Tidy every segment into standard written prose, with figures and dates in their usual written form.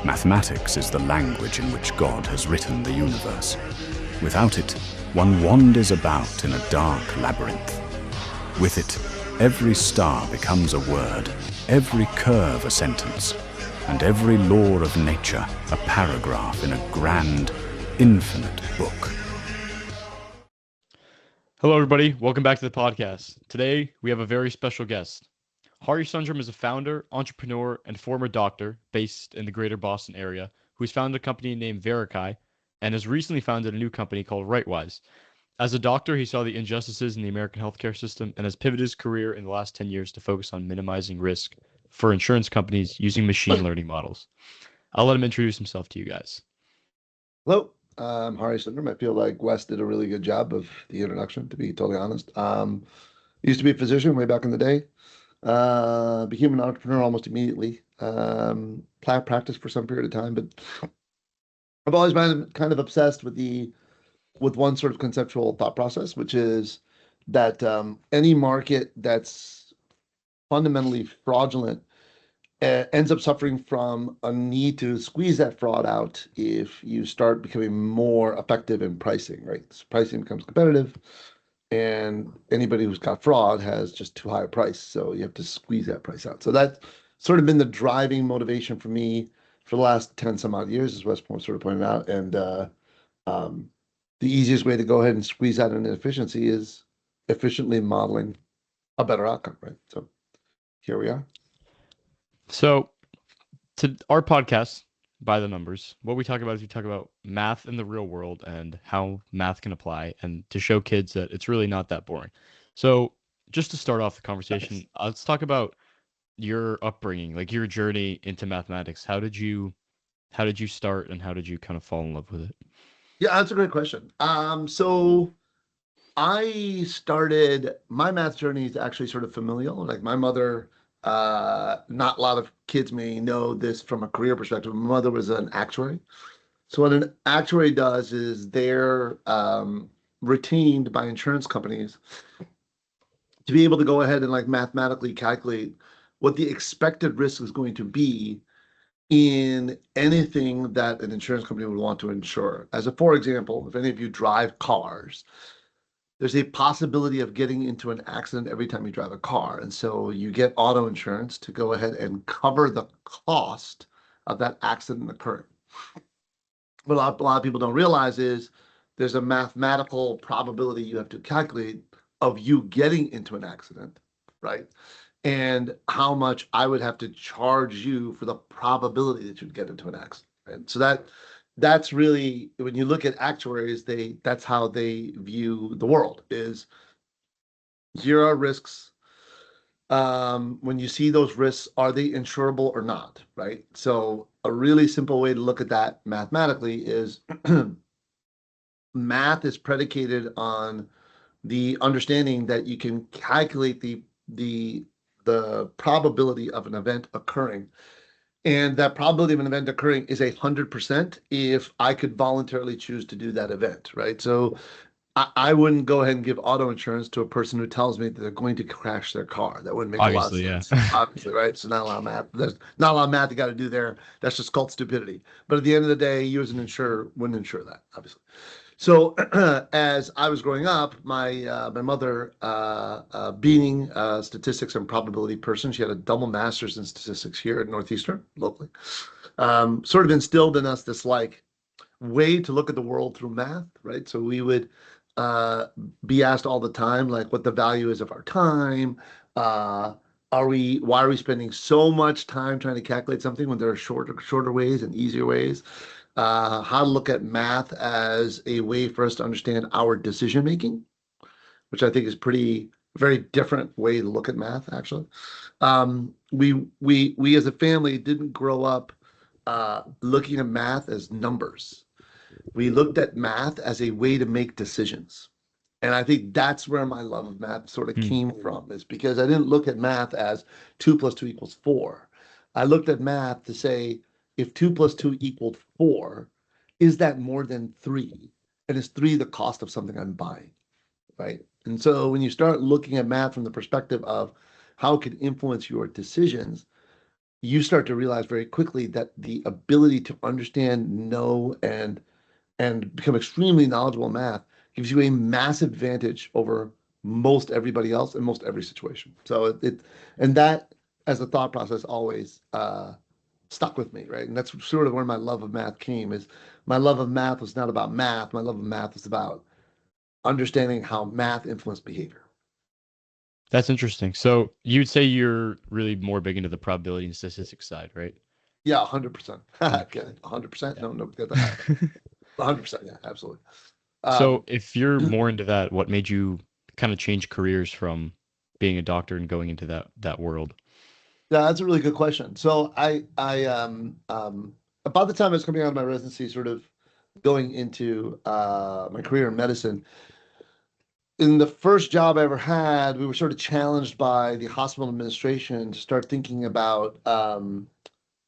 Mathematics is the language in which God has written the universe. Without it, one wanders about in a dark labyrinth. With it, every star becomes a word, every curve a sentence, and every law of nature a paragraph in a grand, infinite book. Hello, everybody. Welcome back to the podcast. Today, we have a very special guest. Hari Sundram is a founder, entrepreneur, and former doctor based in the greater Boston area who has founded a company named Verikai and has recently founded a new company called Rightwise. As a doctor, he saw the injustices in the American healthcare system and has pivoted his career in the last 10 years to focus on minimizing risk for insurance companies using machine learning models. I'll let him introduce himself to you guys. Hello, I'm Hari Sundram. I feel like Wes did a really good job of the introduction, to be totally honest. Used to be a physician way back in the day. Became an entrepreneur almost immediately. Practiced for some period of time, but I've always been kind of obsessed with one sort of conceptual thought process, which is that any market that's fundamentally fraudulent ends up suffering from a need to squeeze that fraud out if you start becoming more effective in pricing, right? So pricing becomes competitive, and anybody who's got fraud has just too high a price, so you have to squeeze that price out. So that's sort of been the driving motivation for me for the last 10 some odd years, as Wes sort of pointed out. And the easiest way to go ahead and squeeze out an inefficiency is efficiently modeling a better outcome, right? So here we are. So, to our podcast, By the Numbers, what we talk about is we talk about math in the real world and how math can apply, and to show kids that it's really not that boring. So, just to start off the conversation, let's talk about your upbringing, like your journey into mathematics. How did you start, and how did you kind of fall in love with it? Yeah, that's a great question. So I started my math journey is actually sort of familial. Like my mother, not a lot of kids may know this from a career perspective. My mother was an actuary. So what an actuary does is they're retained by insurance companies to be able to go ahead and like mathematically calculate what the expected risk is going to be in anything that an insurance company would want to insure. As a for example, if any of you drive cars, there's a possibility of getting into an accident every time you drive a car. And so you get auto insurance to go ahead and cover the cost of that accident occurring. What a lot of people don't realize is there's a mathematical probability you have to calculate of you getting into an accident, right? And how much I would have to charge you for the probability that you'd get into an accident. Right? So that's really when you look at actuaries, that's how they view the world is zero risks. When you see those risks, are they insurable or not? Right. So a really simple way to look at that mathematically is math is predicated on the understanding that you can calculate the probability of an event occurring. And that probability of an event occurring is 100% if I could voluntarily choose to do that event, right? So I wouldn't go ahead and give auto insurance to a person who tells me that they're going to crash their car. That wouldn't make a lot of Obviously, yeah. sense, obviously, right? So not a lot of math. There's not a lot of math you got to do there. That's just called stupidity. But at the end of the day, you as an insurer wouldn't insure that, obviously. So as I was growing up, my mother, being a statistics and probability person, she had a double master's in statistics here at Northeastern, locally, sort of instilled in us this like way to look at the world through math, right? So we would be asked all the time, like what the value is of our time. Why are we spending so much time trying to calculate something when there are shorter ways and easier ways? How to look at math as a way for us to understand our decision making, which I think is very different way to look at math, actually. We as a family didn't grow up looking at math as numbers. We looked at math as a way to make decisions. And I think that's where my love of math sort of came from, is because I didn't look at math as 2 + 2 = 4. I looked at math to say, if 2 + 2 = 4, is that more than 3? And is 3 the cost of something I'm buying, right? And so when you start looking at math from the perspective of how it can influence your decisions, you start to realize very quickly that the ability to understand, know, and become extremely knowledgeable in math gives you a massive advantage over most everybody else in most every situation. So and that as a thought process always stuck with me, right? And that's sort of where my love of math came. Is my love of math was not about math. My love of math was about understanding how math influenced behavior. That's interesting. So you'd say you're really more big into the probability and statistics side, right? Yeah, 100%. Yeah. Okay, 100%. No, no, get that. 100%. Yeah, absolutely. So Um, if you're more into that, what made you kind of change careers from being a doctor and going into that world? yeah, that's a really good question. So about the time I was coming out of my residency, sort of going into my career in medicine, in the first job I ever had, we were sort of challenged by the hospital administration to start thinking about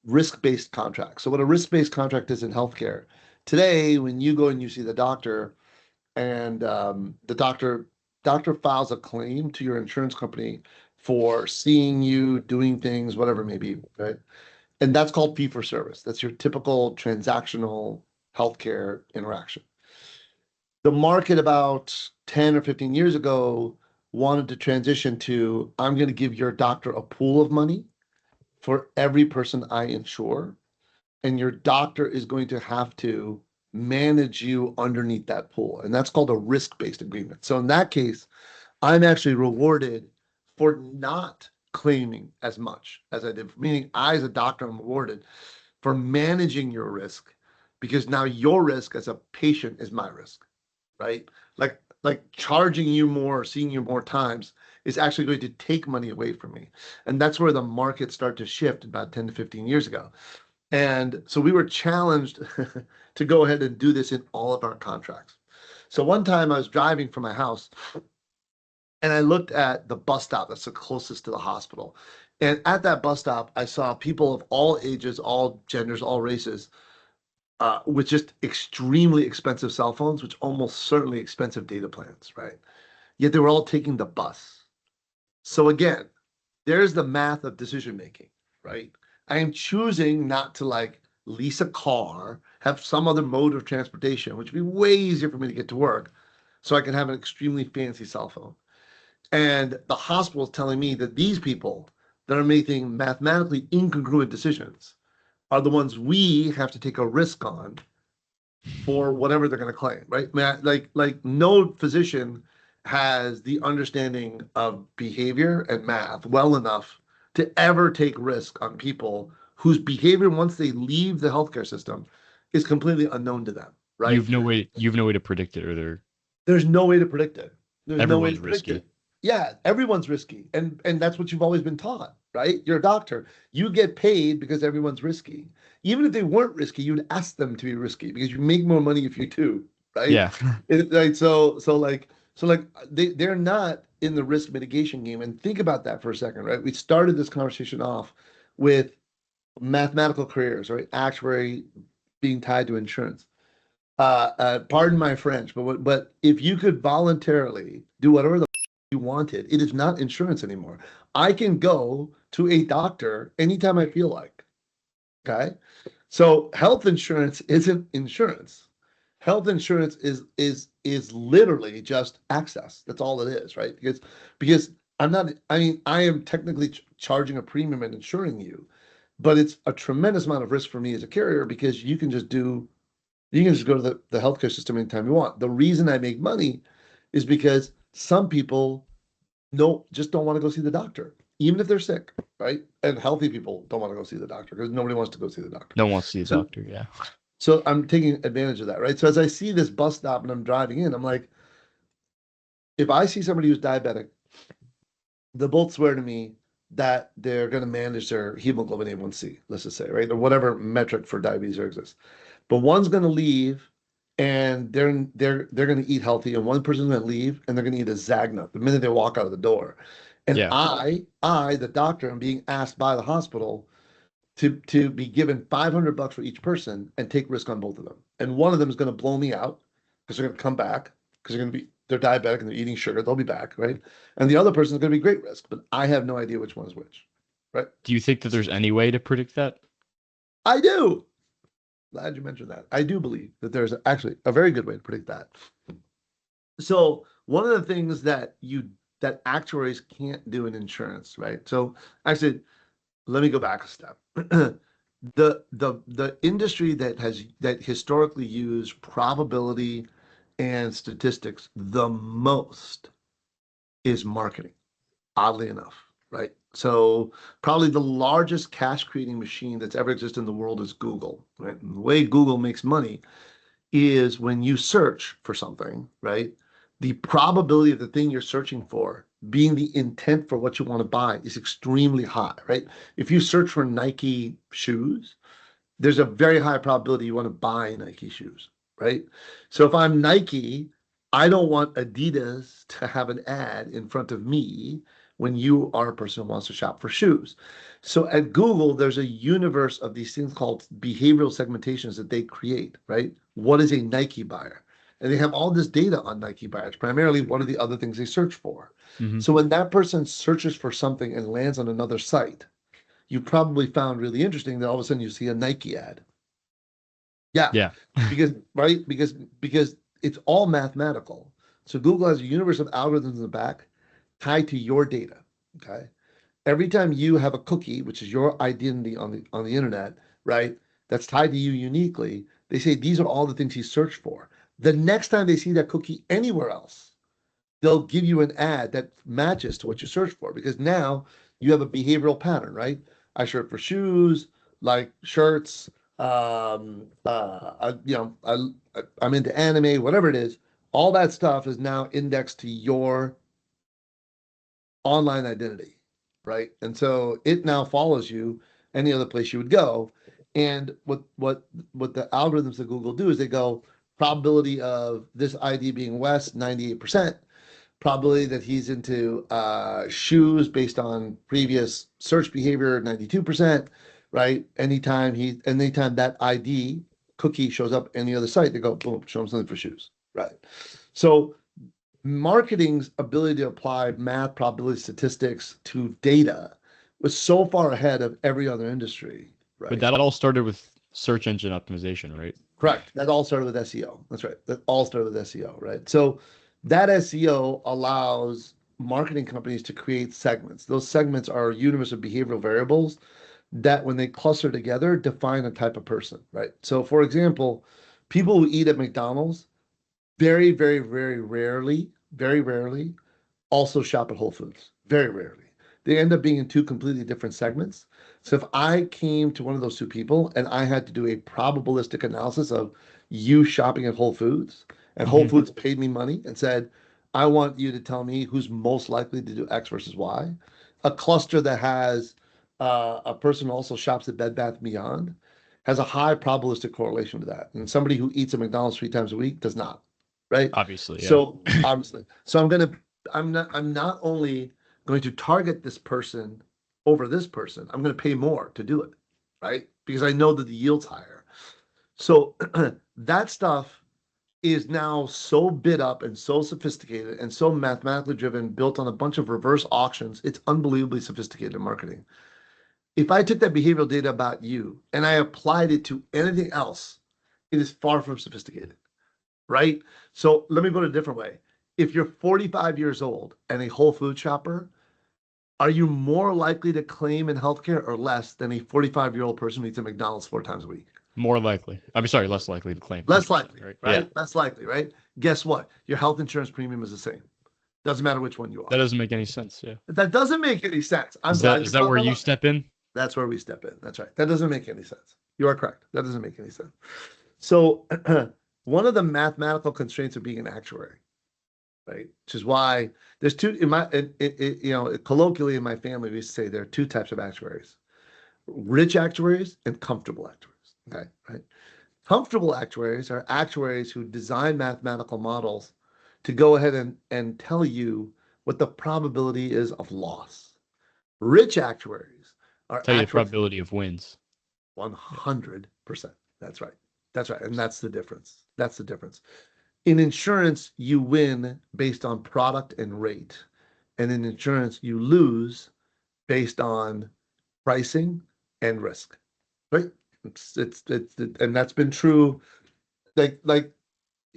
risk-based contracts. So what a risk-based contract is in healthcare today, when you go and you see the doctor, and the doctor files a claim to your insurance company for seeing you, doing things, whatever it may be, right? And that's called fee for service. That's your typical transactional healthcare interaction. The market about 10 or 15 years ago wanted to transition to, I'm going to give your doctor a pool of money for every person I insure, and your doctor is going to have to manage you underneath that pool. And that's called a risk-based agreement. So in that case, I'm actually rewarded for not claiming as much as I did, meaning I, as a doctor, am rewarded for managing your risk because now your risk as a patient is my risk, right? Like charging you more, seeing you more times is actually going to take money away from me. And that's where the market started to shift about 10 to 15 years ago. And so we were challenged to go ahead and do this in all of our contracts. So one time I was driving from my house and I looked at the bus stop that's the closest to the hospital. And at that bus stop, I saw people of all ages, all genders, all races, with just extremely expensive cell phones, which almost certainly expensive data plans, right? Yet they were all taking the bus. So again, there's the math of decision making, right? I am choosing not to like lease a car, have some other mode of transportation, which would be way easier for me to get to work, so I can have an extremely fancy cell phone. And the hospital is telling me that these people that are making mathematically incongruent decisions are the ones we have to take a risk on for whatever they're going to claim, right? Like no physician has the understanding of behavior and math well enough to ever take risk on people whose behavior once they leave the healthcare system is completely unknown to them, right? You've no way to predict it, or There's no way to predict it. There's no way to everyone's predict risky. it. Yeah, everyone's risky. And that's what you've always been taught, right? You're a doctor. You get paid because everyone's risky. Even if they weren't risky, you'd ask them to be risky because you make more money if you do, right? Yeah. Right. So they're not in the risk mitigation game. And think about that for a second, right? We started this conversation off with mathematical careers, right? Actuary being tied to insurance. Pardon my French, but if you could voluntarily do whatever the you wanted, it is not insurance anymore. I can go to a doctor anytime I feel like. Okay, so health insurance isn't insurance. Health insurance is literally just access. That's all it is, right? Because I'm not. I mean, I am technically charging a premium and insuring you, but it's a tremendous amount of risk for me as a carrier because you can just go to the healthcare system anytime you want. The reason I make money is because some people just don't want to go see the doctor, even if they're sick, right? And healthy people don't want to go see the doctor because nobody wants to go see the doctor. No one wants to see a So, doctor. Yeah. so I'm taking advantage of that, right? So as I see this bus stop and I'm driving in, I'm like, if I see somebody who's diabetic, they'll both swear to me that they're going to manage their hemoglobin A1C, let's just say, right? Or whatever metric for diabetes there exists. But one's going to leave and they're going to eat healthy, and one person's going to leave and they're going to eat a Zagnut the minute they walk out of the door. And Yeah. the doctor, am being asked by the hospital to be given $500 for each person and take risk on both of them. And one of them is going to blow me out because they're going to come back because they're diabetic and they're eating sugar. They'll be back, right? And the other person is going to be great risk, but I have no idea which one is which, right? Do you think that there's any way to predict that? I do. Glad you mentioned that. I do believe that there's actually a very good way to predict that. So one of the things that actuaries can't do in insurance, right? So actually, let me go back a step. The industry that historically used probability and statistics the most is marketing, oddly enough, right? So probably the largest cash creating machine that's ever existed in the world is Google, right? And the way Google makes money is when you search for something, right? The probability of the thing you're searching for being the intent for what you want to buy is extremely high, right? If you search for Nike shoes, there's a very high probability you want to buy Nike shoes, right? So if I'm Nike, I don't want Adidas to have an ad in front of me when you are a person who wants to shop for shoes. So at Google, there's a universe of these things called behavioral segmentations that they create, right? What is a Nike buyer? And they have all this data on Nike buyers, primarily one of the other things they search for. Mm-hmm. So when that person searches for something and lands on another site, you probably found really interesting that all of a sudden you see a Nike ad. Yeah, Yeah. because right, because it's all mathematical. So Google has a universe of algorithms in the back tied to your data. Okay. Every time you have a cookie, which is your identity on the internet, right? That's tied to you uniquely, they say these are all the things he searched for. The next time they see that cookie anywhere else, they'll give you an ad that matches to what you search for because now you have a behavioral pattern, right? I search for shoes, like shirts, I'm into anime, whatever it is. All that stuff is now indexed to your online identity, right? And so it now follows you any other place you would go. And what the algorithms that Google do is they go probability of this ID being Wes, 98%, probability that he's into shoes based on previous search behavior, 92%, right? Anytime that ID cookie shows up any other site, they go, boom, show them something for shoes, right? So marketing's ability to apply math, probability, statistics to data was so far ahead of every other industry, But right? that all started with search engine optimization, right? Correct. That all started with SEO. That's right. That all started with SEO, right? So that SEO allows marketing companies to create segments. Those segments are a universe of behavioral variables that when they cluster together define a type of person, right? So for example, people who eat at McDonald's very, very, very rarely also shop at Whole Foods. Very rarely. They end up being in two completely different segments. So if I came to one of those two people and I had to do a probabilistic analysis of you shopping at Whole Foods, and Whole Mm-hmm. Foods paid me money and said, I want you to tell me who's most likely to do X versus Y, a cluster that has a person who also shops at Bed Bath Beyond has a high probabilistic correlation to that. And somebody who eats at McDonald's 3 times a week does not, right? Obviously, yeah. So obviously, so I'm not only going to target this person over this person, I'm going to pay more to do it, right? Because I know that the yield's higher. So that stuff is now so bid up and so sophisticated and so mathematically driven, built on a bunch of reverse auctions. It's unbelievably sophisticated in marketing. If I took that behavioral data about you and I applied it to anything else, it is far from sophisticated, right? So let me put it a different way. If you're 45 years old and a Whole Food shopper, are you more likely to claim in healthcare or less than a 45-year-old person who eats at McDonald's 4 times a week? More likely. I'm sorry, less likely to claim. Less 100%, likely, right? right? Yeah. Less likely, right? Guess what? Your health insurance premium is the same. Doesn't matter which one you That are. doesn't make any sense. Yeah. That doesn't make any sense. I'm Is glad that you is that brought where that you up. step in? That's where we step in. That's right. That doesn't make any sense. You are correct. That doesn't make any sense. So one of the mathematical constraints of being an actuary, right? Which is why there's two in my colloquially in my family we used to say there are two types of actuaries: rich actuaries and comfortable actuaries. Okay, right? Comfortable actuaries are actuaries who design mathematical models to go ahead and tell you what the probability is of loss. Rich actuaries are Tell you the actuaries probability of wins. 100%. That's right. That's right. And that's the difference. That's the difference. In insurance, you win based on product and rate. And in insurance, you lose based on pricing and risk, right? And that's been true. Like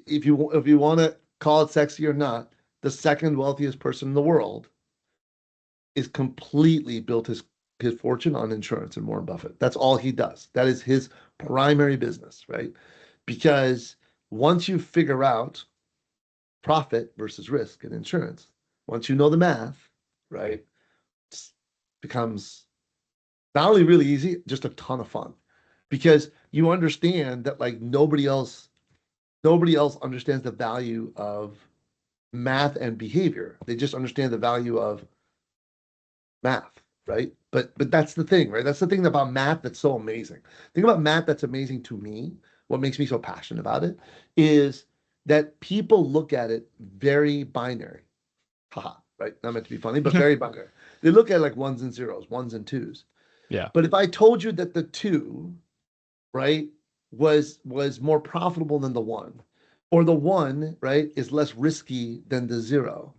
if you want to call it sexy or not, the second wealthiest person in the world is completely built his fortune on insurance and Warren Buffett. That's all he does. That is his primary business, right? Because once you figure out profit versus risk in insurance, once you know the math, right, it becomes not only really easy, just a ton of fun. Because you understand that like nobody else understands the value of math and behavior. They just understand the value of math, right? But that's the thing, right? That's the thing about math that's so amazing. The thing about math that's amazing to me, what makes me so passionate about it, is that people look at it very binary. Haha, right? Not meant to be funny, but very binary. They look at like ones and zeros, ones and twos. Yeah. But if I told you that the two, right, was more profitable than the one, or the one, right, is less risky than the zero,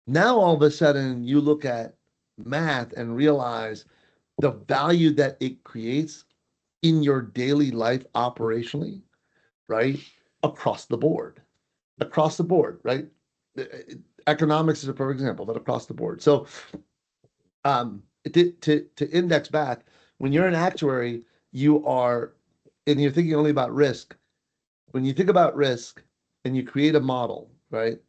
now all of a sudden you look at math and realize the value that it creates in your daily life operationally, right? Across the board. Across the board, right? Economics is a perfect example, but across the board. So to index back, when you're an actuary, you are, and you're thinking only about risk. When you think about risk and you create a model, right?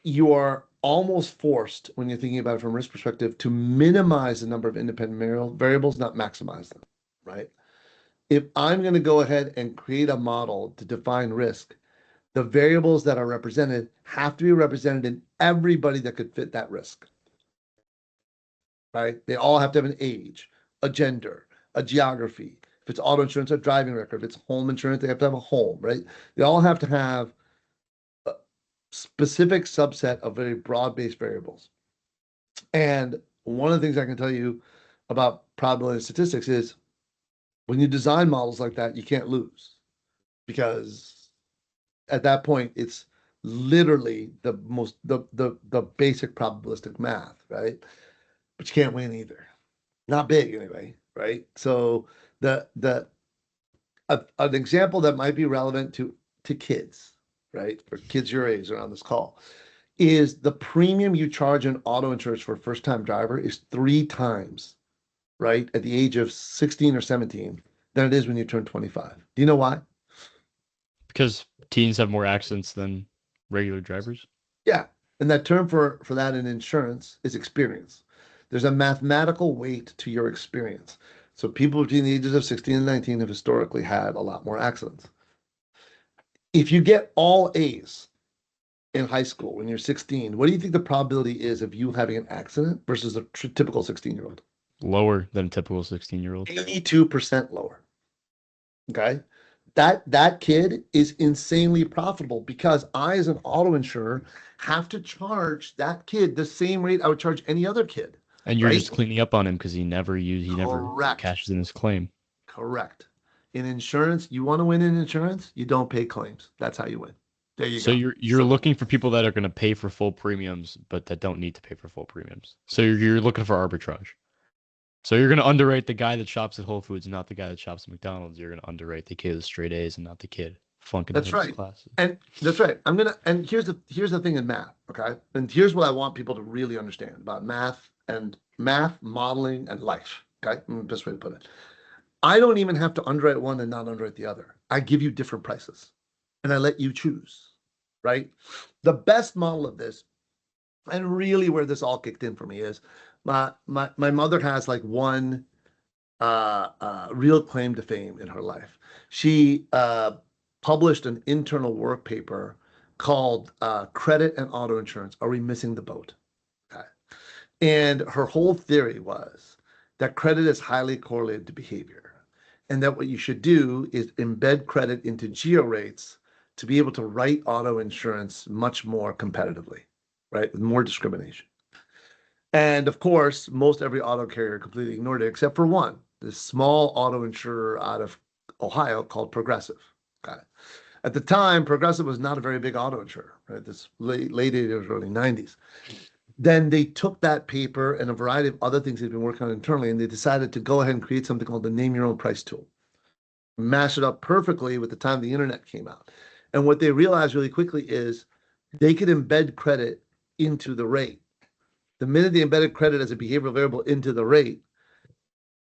You are almost forced, when you're thinking about it from a risk perspective, to minimize the number of independent variables, not maximize them, right? If I'm going to go ahead and create a model to define risk, the variables that are represented have to be represented in everybody that could fit that risk, right? They all have to have an age, a gender, a geography. If it's auto insurance, a driving record. If it's home insurance, they have to have a home, right? They all have to have a specific subset of very broad-based variables. And one of the things I can tell you about probability and statistics is when you design models like that, you can't lose, because at that point it's literally the basic probabilistic math, right? But you can't win either. Not big anyway, right? So an example that might be relevant to kids, right? Or kids your age are on this call, is the premium you charge in auto insurance for a first-time driver is 3 times, right, at the age of 16 or 17 than it is when you turn 25. Do you know why? Because teens have more accidents than regular drivers. Yeah. And that term for that in insurance is experience. There's a mathematical weight to your experience. So people between the ages of 16 and 19 have historically had a lot more accidents. If you get all A's in high school when you're 16, what do you think the probability is of you having an accident versus a typical 16-year-old? Lower than a typical 16-year-old. 82% lower. Okay. That kid is insanely profitable because I, as an auto insurer, have to charge that kid the same rate I would charge any other kid. And you're right? just cleaning up on him because he never Correct. cashes in his claim. Correct. In insurance, you want to win in insurance, you don't pay claims. That's how you win. There you So go. you're looking for people that are going to pay for full premiums, but that don't need to pay for full premiums. So you're looking for arbitrage. So you're going to underrate the guy that shops at Whole Foods, not the guy that shops at McDonald's. You're going to underrate the kid with straight A's and not the kid flunking That's his right. classes. And that's right. And here's the thing in math, okay? And here's what I want people to really understand about math, modeling, and life. Okay, best way to put it. I don't even have to underwrite one and not underwrite the other. I give you different prices, and I let you choose. Right. The best model of this, and really where this all kicked in for me, is my mother has like one real claim to fame in her life. She published an internal work paper called Credit and Auto Insurance. Are we missing the boat? Okay. And her whole theory was that credit is highly correlated to behavior, and that what you should do is embed credit into geo rates to be able to write auto insurance much more competitively, right? With more discrimination. And of course, most every auto carrier completely ignored it, except for one, this small auto insurer out of Ohio called Progressive. Okay. At the time, Progressive was not a very big auto insurer, right? This late 80s, early 90s. Then they took that paper and a variety of other things they've been working on internally, and they decided to go ahead and create something called the Name Your Own Price tool. Mash it up perfectly with the time the internet came out. And what they realized really quickly is they could embed credit into the rate. The minute they embedded credit as a behavioral variable into the rate,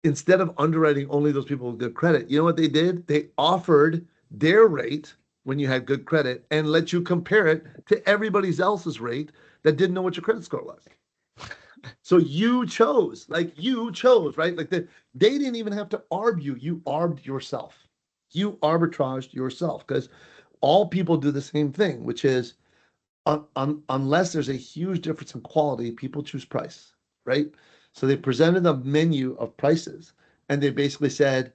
instead of underwriting only those people with good credit, you know what they did? They offered their rate when you had good credit and let you compare it to everybody else's rate that didn't know what your credit score was. So you chose, right? Like they didn't even have to argue. You arbed yourself. You arbitraged yourself because all people do the same thing, which is unless there's a huge difference in quality, people choose price, right? So they presented a menu of prices and they basically said,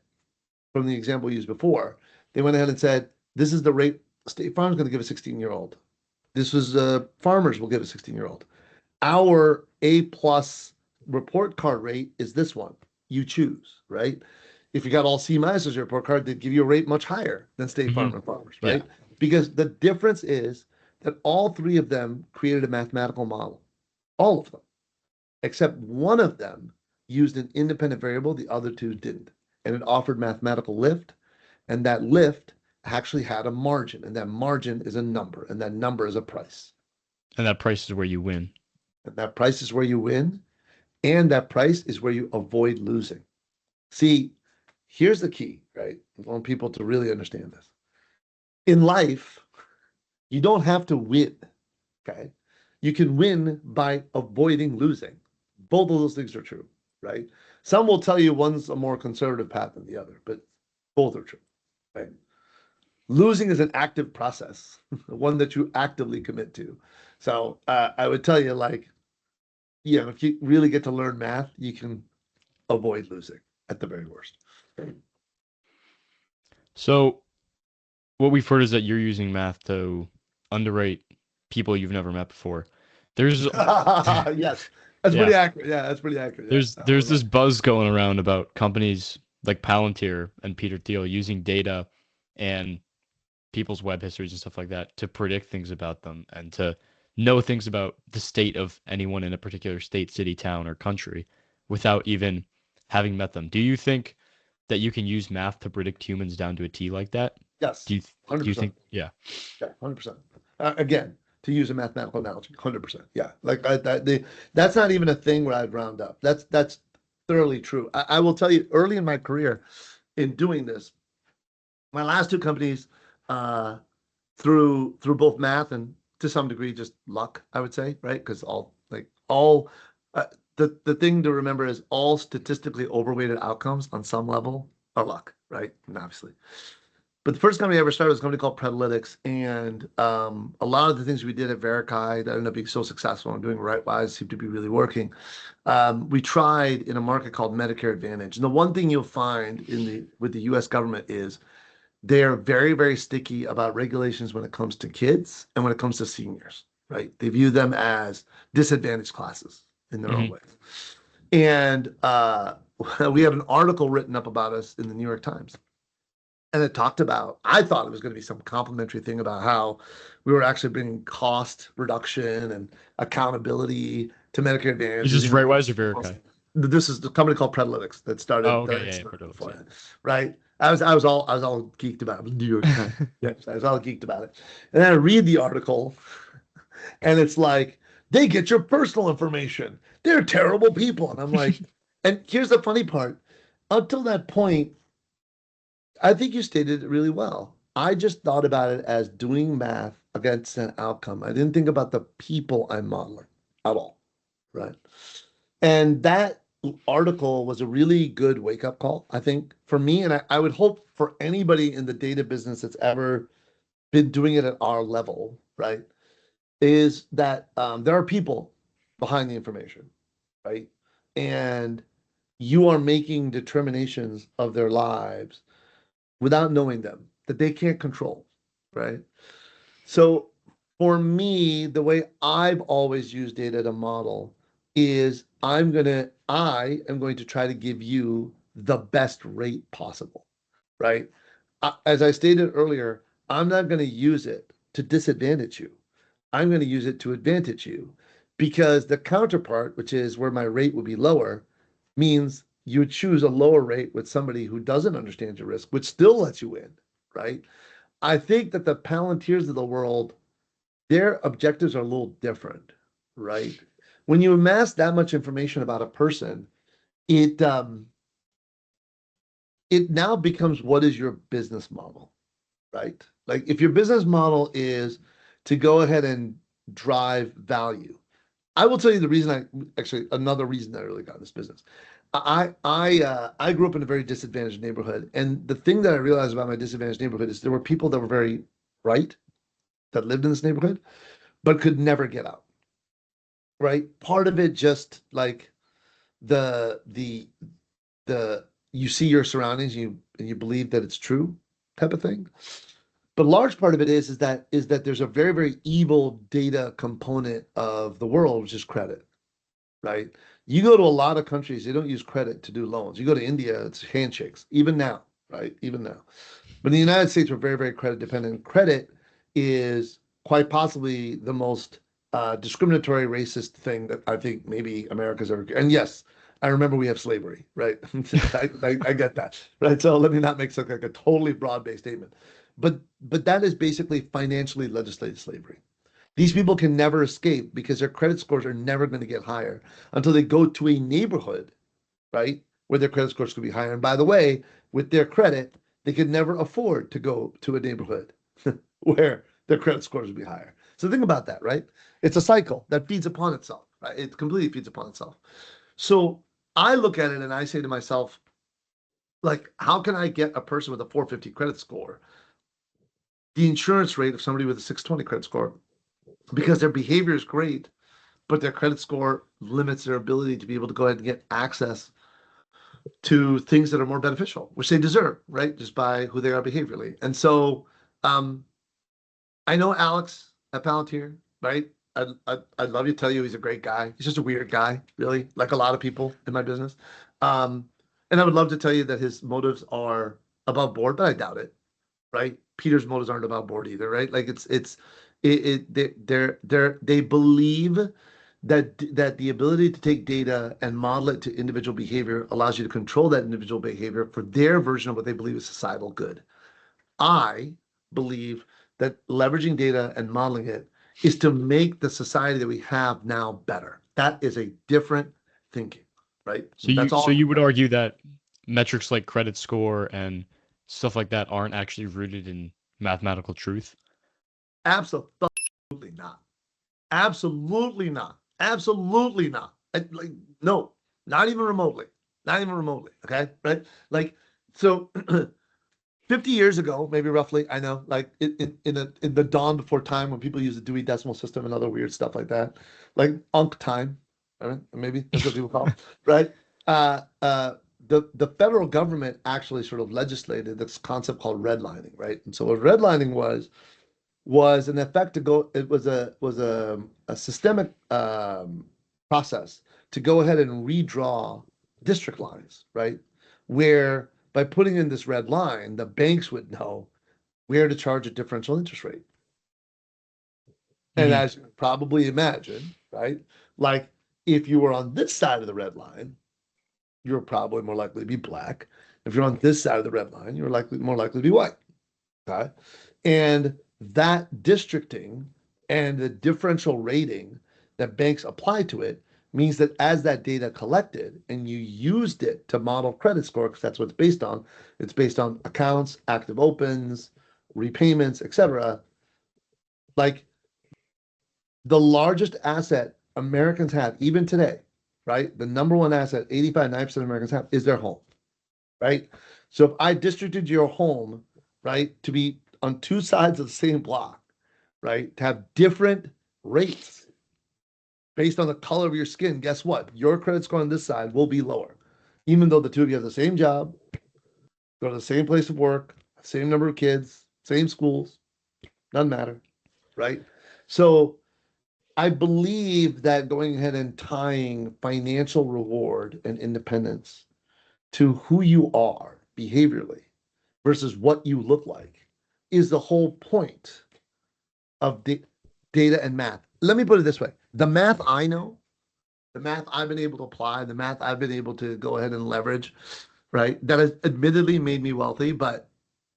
from the example used before, they went ahead and said, this is the rate State Farm's going to give a 16-year-old. This was Farmers will give a 16-year-old. Our A plus report card rate is this one. You choose, right? If you got all C minus as your report card, they'd give you a rate much higher than State Farm and Farmers, right? Yeah. Because the difference is that all three of them created a mathematical model. All of them. Except one of them used an independent variable, the other two didn't. And it offered mathematical lift, and that lift actually had a margin, and that margin is a number, and that number is a price. And that price is where you win. And that price is where you win, and that price is where you avoid losing. See, here's the key, right? I want people to really understand this. In life, you don't have to win, okay? You can win by avoiding losing. Both of those things are true, right? Some will tell you one's a more conservative path than the other, but both are true, right? Losing is an active process, one that you actively commit to. So I would tell you, like, if you really get to learn math, you can avoid losing at the very worst. So what we've heard is that you're using math to underwrite people you've never met before. There's Yes, that's pretty accurate. Yeah, that's pretty accurate. There's this buzz going around about companies like Palantir and Peter Thiel using data and people's web histories and stuff like that to predict things about them and to know things about the state of anyone in a particular state, city, town, or country without even having met them. Do you think that you can use math to predict humans down to a T like that? Yes, Do you 100%. think? Yeah. Yeah, 100%. Again, to use a mathematical analogy, 100%. Yeah, like that's not even a thing where I'd round up. That's thoroughly true. I will tell you, early in my career, in doing this, my last two companies, through both math and to some degree just luck, I would say, right? Because the thing to remember is all statistically overweighted outcomes on some level are luck, right? And obviously. But the first company I ever started was a company called Pretalytics, and a lot of the things we did at Verikai that ended up being so successful and doing right-wise seemed to be really working. We tried in a market called Medicare Advantage, and the one thing you'll find with the U.S. government is they are very, very sticky about regulations when it comes to kids and when it comes to seniors, right? They view them as disadvantaged classes in their own way. And we had an article written up about us in the New York Times. And it talked about, I thought it was going to be some complimentary thing about how we were actually bringing cost reduction and accountability to Medicare Advantage. Is this Rightwise or Verikai? This is the company called Pretalytics that started. Oh, okay, before that, right? I was all geeked about it. New York Times. Yes, I was all geeked about it. And then I read the article, and it's like, they get your personal information. They're terrible people. And I'm like, and here's the funny part. Until that point, I think you stated it really well. I just thought about it as doing math against an outcome. I didn't think about the people I'm modeling at all, right? And that article was a really good wake-up call, I think, for me. And I would hope for anybody in the data business that's ever been doing it at our level, right, is that there are people behind the information, right? And you are making determinations of their lives without knowing them that they can't control, right? So for me, the way I've always used data to model is I am going to try to give you the best rate possible, right? As I stated earlier, I'm not going to use it to disadvantage you. I'm going to use it to advantage you because the counterpart, which is where my rate would be lower, means you would choose a lower rate with somebody who doesn't understand your risk, which still lets you in, right? I think that the Palantirs of the world, their objectives are a little different, right? When you amass that much information about a person, it it now becomes, what is your business model, right? Like if your business model is to go ahead and drive value. I will tell you the reason another reason that I really got in this business. I grew up in a very disadvantaged neighborhood, and the thing that I realized about my disadvantaged neighborhood is there were people that were very bright that lived in this neighborhood, but could never get out. Right? Part of it just like the the the you see your surroundings, and you believe that it's true type of thing. But large part of it is that there's a very, very evil data component of the world, which is credit, right? You go to a lot of countries, they don't use credit to do loans. You go to India, it's handshakes, even now, right? Even now. But in the United States, we're very, very credit dependent. Credit is quite possibly the most discriminatory, racist thing that I think maybe America's ever. And yes, I remember we have slavery, right? I get that, right? So let me not make like a totally broad-based statement, but that is basically financially legislated slavery. These people can never escape because their credit scores are never going to get higher until they go to a neighborhood, right, where their credit scores could be higher. And by the way, with their credit, they could never afford to go to a neighborhood where their credit scores would be higher. So think about that, right? It's a cycle that feeds upon itself, right? It completely feeds upon itself. So I look at it and I say to myself, like, how can I get a person with a 450 credit score the insurance rate of somebody with a 620 credit score? Because their behavior is great, but their credit score limits their ability to be able to go ahead and get access to things that are more beneficial, which they deserve, right? Just by who they are behaviorally. And so um, I know Alex at Palantir, right? I'd love to tell you he's a great guy. He's just a weird guy, really, like a lot of people in my business. Um, and I would love to tell you that his motives are above board, but I doubt it, right? Peter's motives aren't above board either, right? Like they believe that the ability to take data and model it to individual behavior allows you to control that individual behavior for their version of what they believe is societal good. I believe that leveraging data and modeling it is to make the society that we have now better. That is a different thinking, right? That's So all. you would argue that metrics like credit score and stuff like that aren't actually rooted in mathematical truth? Absolutely not. Absolutely not. Absolutely not. Like, no, not even remotely. Not even remotely. Okay. Right. Like, so 50 years ago, maybe roughly, I know, like in the dawn before time when people use the Dewey Decimal System and other weird stuff like that, like Unk time, right? Maybe that's what people call it, right? Uh, uh, the federal government actually sort of legislated this concept called redlining, right? And so what redlining was an effect to go. It was a systemic process to go ahead and redraw district lines, right? Where by putting in this red line, the banks would know where to charge a differential interest rate. And Mhm. as you can probably imagine, right? Like if you were on this side of the red line, you're probably more likely to be black. If you're on this side of the red line, you're more likely to be white. Okay. And that districting and the differential rating that banks apply to it means that as that data collected and you used it to model credit score, because that's what it's based on accounts, active opens, repayments, etc. Like the largest asset Americans have, even today, right? The number one asset 85, 90% of Americans have is their home, right? So if I districted your home, right, to be on two sides of the same block, right, to have different rates based on the color of your skin, guess what? Your credit score on this side will be lower, even though the two of you have the same job, go to the same place of work, same number of kids, same schools, doesn't matter, right? So I believe that going ahead and tying financial reward and independence to who you are behaviorally versus what you look like is the whole point of data and math. Let me put it this way. The math I know, the math I've been able to apply, the math I've been able to go ahead and leverage, right? That has admittedly made me wealthy, but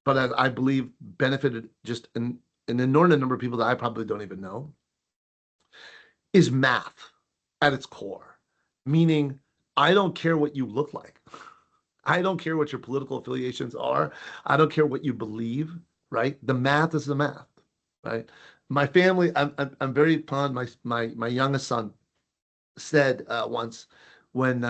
I believe benefited just an inordinate number of people that I probably don't even know, is math at its core. Meaning, I don't care what you look like. I don't care what your political affiliations are. I don't care what you believe, right? The math is the math, right? My family, I'm very fond. My youngest son said once when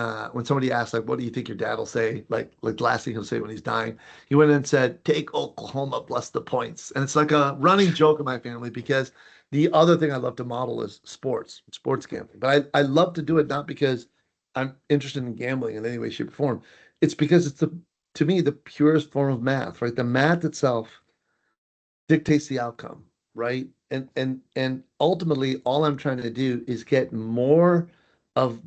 somebody asked like, "What do you think your dad will say?" Like the last thing he'll say when he's dying, he went in and said, "Take Oklahoma plus the points." And it's like a running joke in my family because the other thing I love to model is sports gambling. But I love to do it not because I'm interested in gambling in any way, shape, or form. It's because it's the to me the purest form of math, right? The math itself dictates the outcome, right? And ultimately, all I'm trying to do is get more of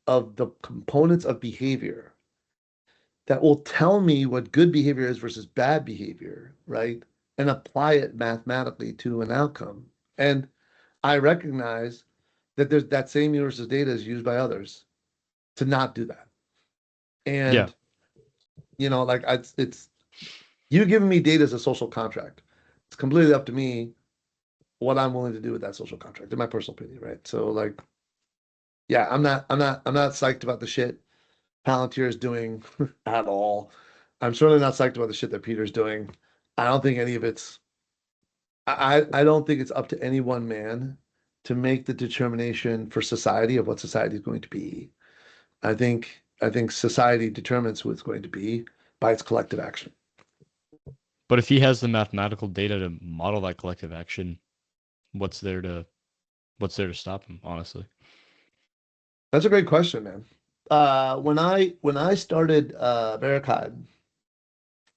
of the components of behavior that will tell me what good behavior is versus bad behavior, right? And apply it mathematically to an outcome. And I recognize that there's that same universe of data is used by others to not do that. Yeah. And like it's you giving me data as a social contract. It's completely up to me what I'm willing to do with that social contract, in my personal opinion, right? So like, yeah, I'm not psyched about the shit Palantir is doing at all. I'm certainly not psyched about the shit that Peter's doing. I don't think any of it's I don't think it's up to any one man to make the determination for society of what society is going to be. I think society determines who it's going to be by its collective action. But if he has the mathematical data to model that collective action, what's there to what's there to stop him, honestly? That's a great question, man. When I started Veracode,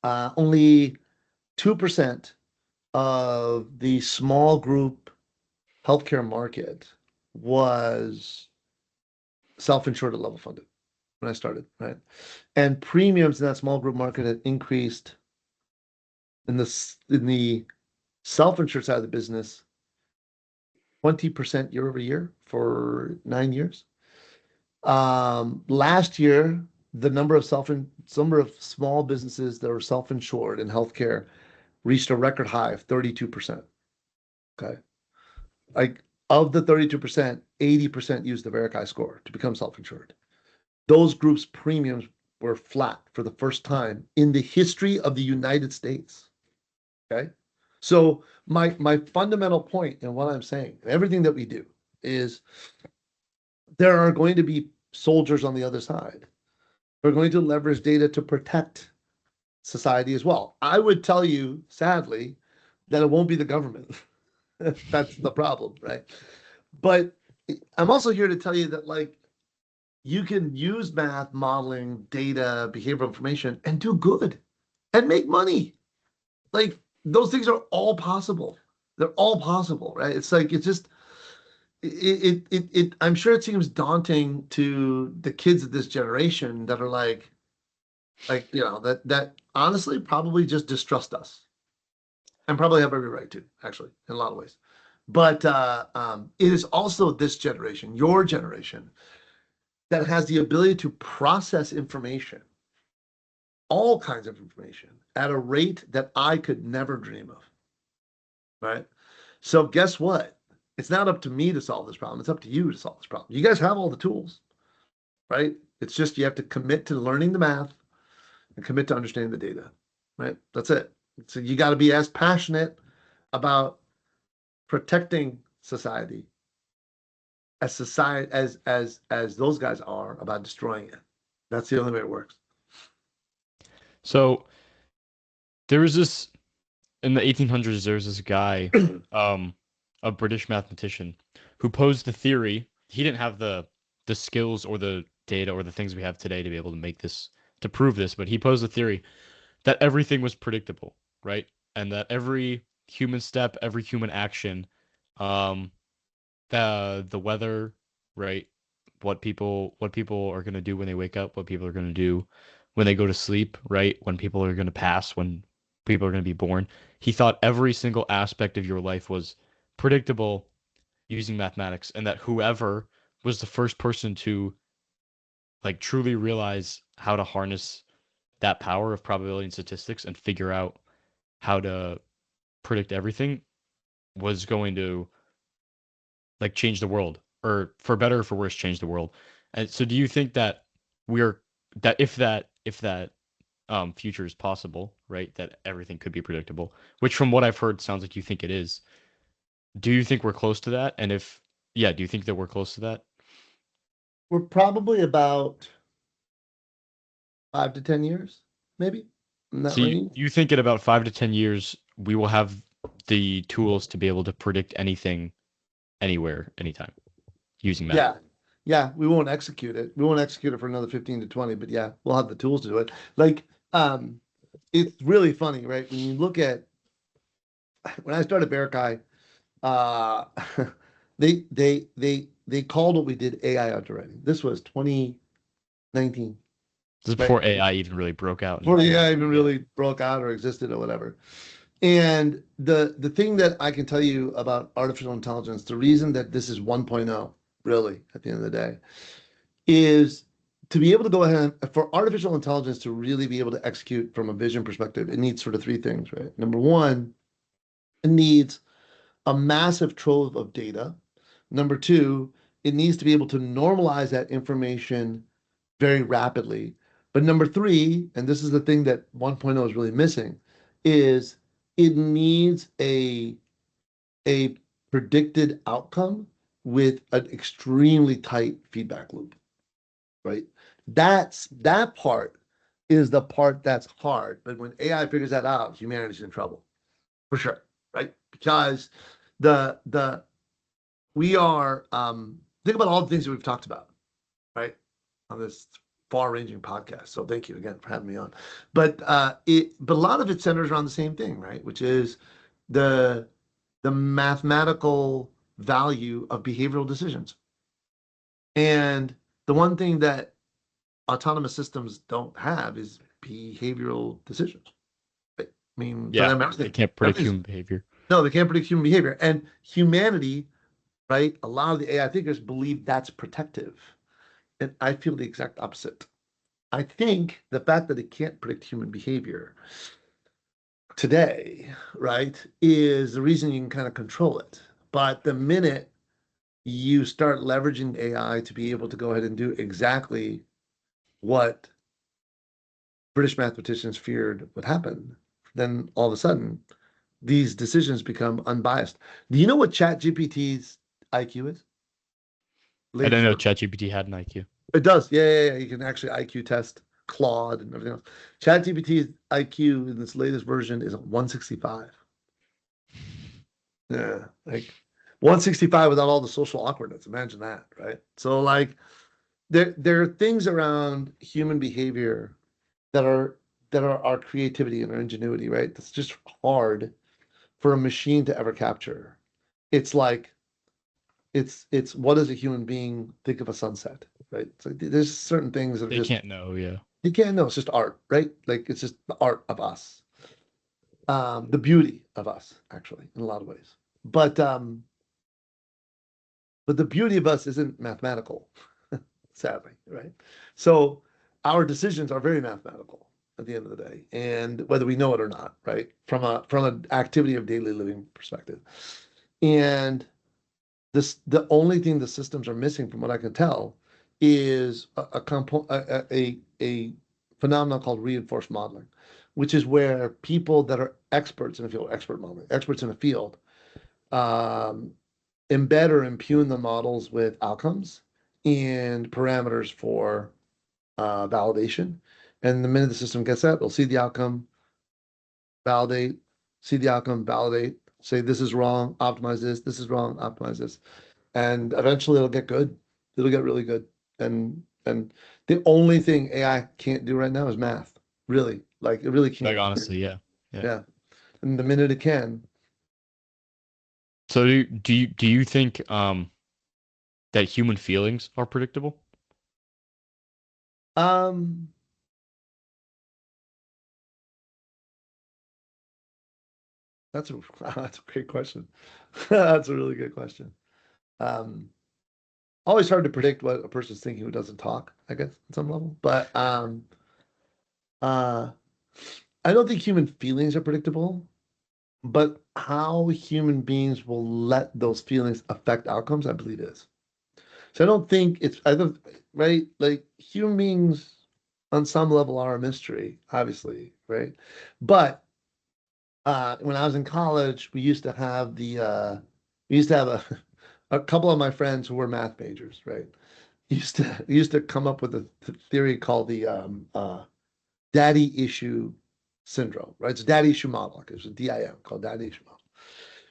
only 2% of the small group healthcare market was self-insured or level funded when I started, right? And premiums in that small group market had increased in the self-insured side of the business 20% year over year for 9 years. Last year, the number of small businesses that were self-insured in healthcare reached a record high of 32%. Okay. Like of the 32%, 80% used the Verify score to become self-insured. Those groups' premiums were flat for the first time in the history of the United States. Okay. So my fundamental point in what I'm saying, and everything that we do, is there are going to be soldiers on the other side. We're going to leverage data to protect society as well. I would tell you, sadly, that it won't be the government. That's the problem, right? But I'm also here to tell you that, like, you can use math, modeling, data, behavioral information, and do good and make money. Like, those things are all possible. They're all possible, right? It's like, it's just, I'm sure it seems daunting to the kids of this generation that are that honestly probably just distrust us and probably have every right to, actually, in a lot of ways. But it is also this generation, your generation, that has the ability to process information, all kinds of information, at a rate that I could never dream of. Right? So guess what? It's not up to me to solve this problem. It's up to you to solve this problem. You guys have all the tools, right? It's just you have to commit to learning the math and commit to understanding the data, right? That's it. So you got to be as passionate about protecting society as those guys are about destroying it. That's the only way it works. So there was this in the 1800s. There was this guy, a British mathematician, who posed the theory. He didn't have the skills or the data or the things we have today to be able to make this to prove this, but he posed the theory that everything was predictable, right? And that every human step, every human action, um, the weather, right? What people are gonna do when they wake up, what people are gonna do when they go to sleep, right? When people are gonna pass, when people are gonna be born. He thought every single aspect of your life was predictable using mathematics, and that whoever was the first person to like truly realize how to harness that power of probability and statistics and figure out how to predict everything was going to like change the world, or for better or for worse change the world. And so do you think that we're that if that future is possible, right, that everything could be predictable, which from what I've heard sounds like you think it is, do you think we're close to that? And if yeah, do you think that we're close to that? We're probably about 5 to 10 years, maybe in that So you, range. you think in about 5 to 10 years we will have the tools to be able to predict anything, anywhere, anytime, using math? Yeah. Yeah, we won't execute it. We won't execute it for another 15 to 20, but yeah, we'll have the tools to do it. Like, it's really funny, right? When you look at when I started Bearkai, uh they called what we did AI underwriting. This was 2019, This is right? before AI even really broke out Before and the AI even yeah. really broke out or existed or whatever. And the thing that I can tell you about artificial intelligence, the reason that this is 1.0, really, at the end of the day, is to be able to go ahead for artificial intelligence to really be able to execute from a vision perspective, it needs sort of three things, right? Number one, it needs a massive trove of data. Number two, it needs to be able to normalize that information very rapidly. But number three, and this is the thing that 1.0 is really missing, is it needs a predicted outcome with an extremely tight feedback loop, right? That part is the part that's hard. But when AI figures that out, humanity's in trouble for sure, right? Because the we are think about all the things that we've talked about, right? On this far-ranging podcast. So thank you again for having me on. But a lot of it centers around the same thing, right? Which is the the mathematical value of behavioral decisions. And the one thing that autonomous systems don't have is behavioral decisions. Right? I mean, for Yeah, them, they can't predict everything's human behavior. no, they can't predict human behavior. And humanity, right? A lot of the AI thinkers believe that's protective. And I feel the exact opposite. I think the fact that it can't predict human behavior today, right, is the reason you can kind of control it. But the minute you start leveraging AI to be able to go ahead and do exactly what British mathematicians feared would happen, then all of a sudden these decisions become unbiased. Do you know what ChatGPT's IQ is? I didn't Latest know version. ChatGPT had an IQ. It does. Yeah, yeah, yeah. You can actually IQ test Claude and everything else. ChatGPT's IQ in this latest version is 165. Yeah, like 165 without all the social awkwardness. Imagine that, right? So like there are things around human behavior that are our creativity and our ingenuity, right? That's just hard for a machine to ever capture. It's like it's what does a human being think of a sunset, right? It's like there's certain things that are They just can't know, yeah. you can't know. It's just art, right? Like it's just the art of us, the beauty of us, actually, in a lot of ways. But um, but the beauty of us isn't mathematical, sadly, right? So our decisions are very mathematical at the end of the day, and whether we know it or not, right? From an activity of daily living perspective. And the only thing the systems are missing, from what I can tell, is a phenomenon called reinforced modeling, which is where people that are experts in a field, expert modeling, experts in a field, um, embed or impugn the models with outcomes and parameters for validation. And the minute the system gets that, they'll see the outcome, validate, see the outcome, validate, say this is wrong, optimize this is wrong, optimize this. And eventually it'll get good. It'll get really good. And the only thing AI can't do right now is math. Really. Like it really Like can't. honestly, yeah. Yeah. Yeah. And the minute it can, So do you think that human feelings are predictable? um, that's a that's a great question. That's a really good question. Um, always hard to predict what a person's thinking who doesn't talk, I guess, at some level. But uh, I don't think human feelings are predictable, but how human beings will let those feelings affect outcomes, I believe is. So I don't think it's, I don't, right? Like human beings on some level are a mystery, obviously, right? But when I was in college, we used to have a couple of my friends who were math majors, right? Used to come up with a theory called the daddy issue syndrome, right? It's a daddy issue model. It's a DIM called daddy issue model,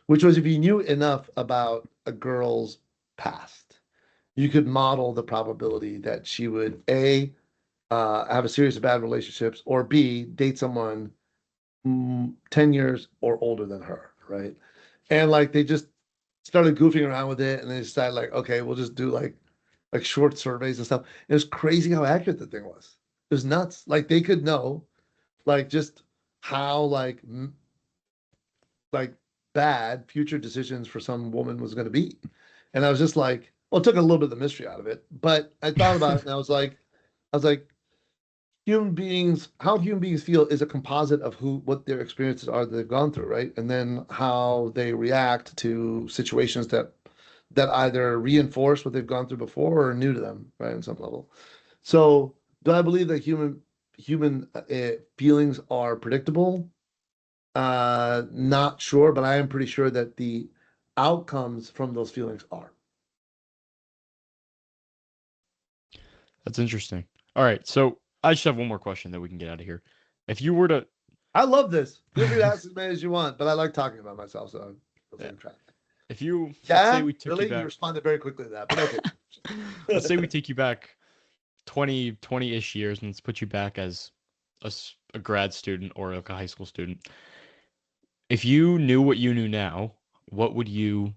which was if you knew enough about a girl's past, you could model the probability that she would have a series of bad relationships, or B, date someone 10 years or older than her, right? And like they just started goofing around with it and they decided like, okay, we'll just do like short surveys and stuff. It was crazy how accurate the thing was. It was nuts. Like they could know like just how like bad future decisions for some woman was going to be. And I was just like, well, it took a little bit of the mystery out of it, but I thought about it and I was like, how human beings feel is a composite of what their experiences are that they've gone through, right? And then how they react to situations that either reinforce what they've gone through before or are new to them, right, on some level. So, do I believe that human feelings are predictable? Not sure, but I am pretty sure that the outcomes from those feelings are. That's interesting. All right, so I just have one more question that we can get out of here. If you were to, I love this. Feel free to ask as many as you want, but I like talking about myself, so I'll yeah, take track. if you, let's say Yeah, we took you really? You back, responded very quickly to that, but okay. let's say we take you back 20-ish years and let's put you back as a grad student or like a high school student. If you knew what you knew now, what would you,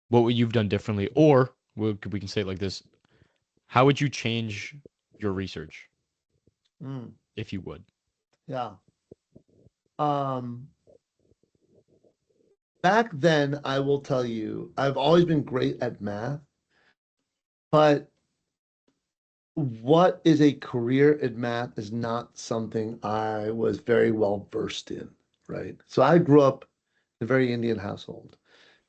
what would you've done differently? Or we can say it like this: how would you change your research Mm, if you would? yeah. Um, Back then, I will tell you, I've always been great at math, but what is a career in math is not something I was very well versed in, right? So I grew up in a very Indian household.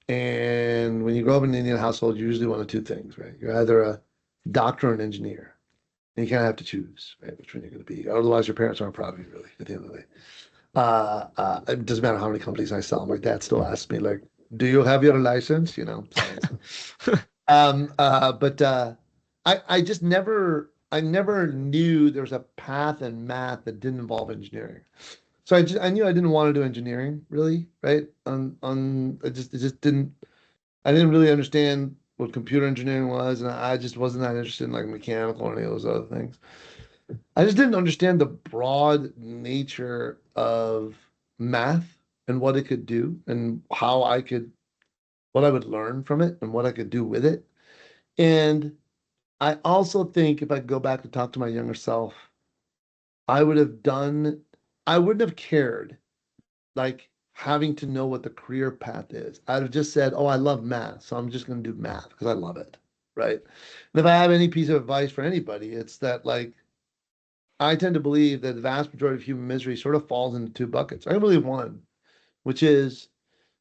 And when you grow up in an Indian household, you're usually one of two things, right? You're either a doctor or an engineer. And you kind of have to choose, right, which one you're going to be. Otherwise, your parents aren't proud of you, really, at the end of the day. It doesn't matter how many companies I sell. My dad still asks me, like, do you have your license? But I just I never knew there was a path in math that didn't involve engineering. So I knew I didn't want to do engineering, really, right? It just didn't. I didn't really understand what computer engineering was, and I just wasn't that interested in like mechanical or any of those other things. I just didn't understand the broad nature of math and what it could do and what I would learn from it and what I could do with it. And I also think if I go back to talk to my younger self, I would have done, I wouldn't have cared like having to know what the career path is. I'd have just said, oh, I love math, so I'm just going to do math because I love it. Right. And if I have any piece of advice for anybody, it's that like I tend to believe that the vast majority of human misery sort of falls into two buckets. I believe one, which is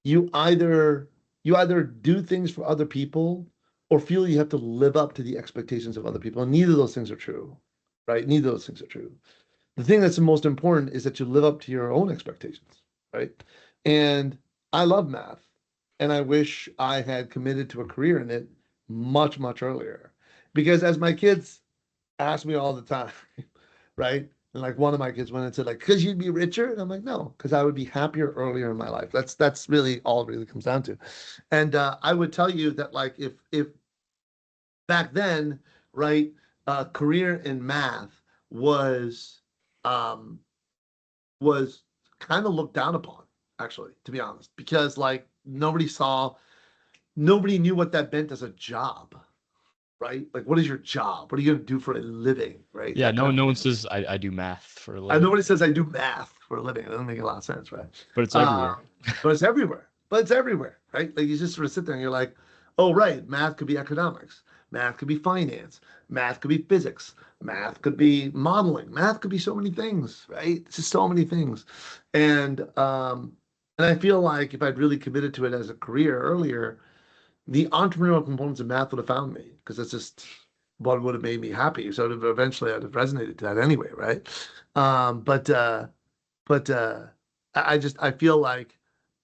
you either you either do things for other people or feel you have to live up to the expectations of other people. And neither of those things are true, right? Neither of those things are true. The thing that's the most important is that you live up to your own expectations, right? And I love math, and I wish I had committed to a career in it much, much earlier. Because as my kids ask me all the time, right? And like one of my kids went and said, like, because you'd be richer. And I'm like, no, because I would be happier earlier in my life. That's really all it really comes down to. And I would tell you that like if back then, right, career in math was um was kind of looked down upon, actually, to be honest, because like nobody knew what that meant as a job, right? Like, what is your job? What are you going to do for a living, right? Yeah, That kind no of one thing. says I do math for a And living, nobody says I do math for a living. It doesn't make a lot of sense, right? but it's everywhere. Um, but it's everywhere. But it's everywhere, right? Like you just sort of sit there and you're like, Oh, right. Math could be economics. Math could be finance. Math could be physics. Math could be modeling. Math could be so many things, right? It's just so many things. And I feel like if I'd really committed to it as a career earlier, the entrepreneurial components of math would have found me because it's just what would have made me happy. So eventually I'd have resonated to that anyway, right? Um, but uh, but I feel like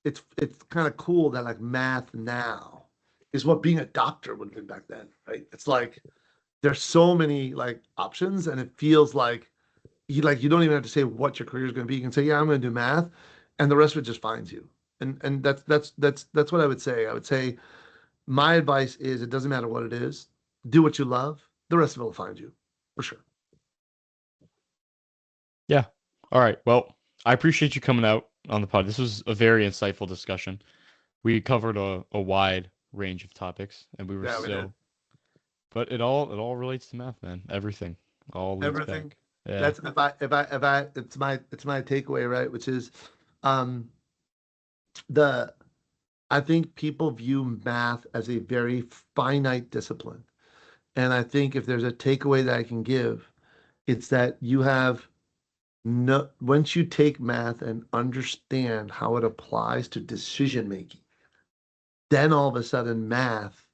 it's kind of cool that like math now is what being a doctor would have been back then, right? It's like there's so many like options, and it feels like you don't even have to say what your career is going to be. You can say, yeah, I'm going to do math, and the rest of it just finds you. And that's what I would say. I would say my advice is it doesn't matter what it is. Do what you love. The rest of it will find you, for sure. Yeah. All right. Well, I appreciate you coming out on the pod. This was a very insightful discussion. We covered a wide range of topics, and we were Yeah, we did. so. But it all relates to math, man. Everything all leads Everything. back. Yeah. That's if I it's my takeaway, right? Which is um the I think people view math as a very finite discipline. And I think if there's a takeaway that I can give, it's that you have no, once you take math and understand how it applies to decision making, then all of a sudden math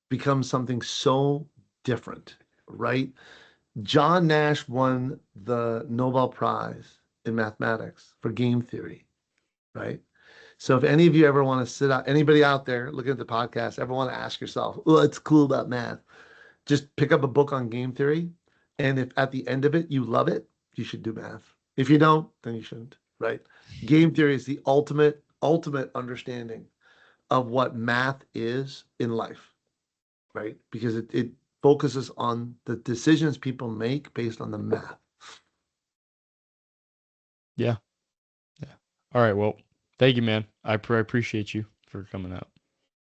becomes something so different, right? John Nash won the Nobel Prize in mathematics for game theory, right? So if any of you ever want to sit out, anybody out there looking at the podcast, ever want to ask yourself, what's cool about math? Just pick up a book on game theory. And if at the end of it you love it, you should do math. If you don't, then you shouldn't, right? Game theory is the ultimate understanding of what math is in life, right? Because it focuses on the decisions people make based on the math. Yeah. Yeah. All right. Well, thank you, man. I appreciate you for coming out.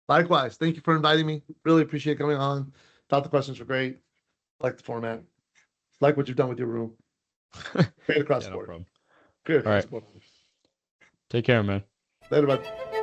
Likewise, thank you for inviting me. Really appreciate coming on. Thought the questions were great. Like the format. Like what you've done with your room. Great across Yeah, the no board. problem. Great All across right. the board. Take care, man. Later, bud.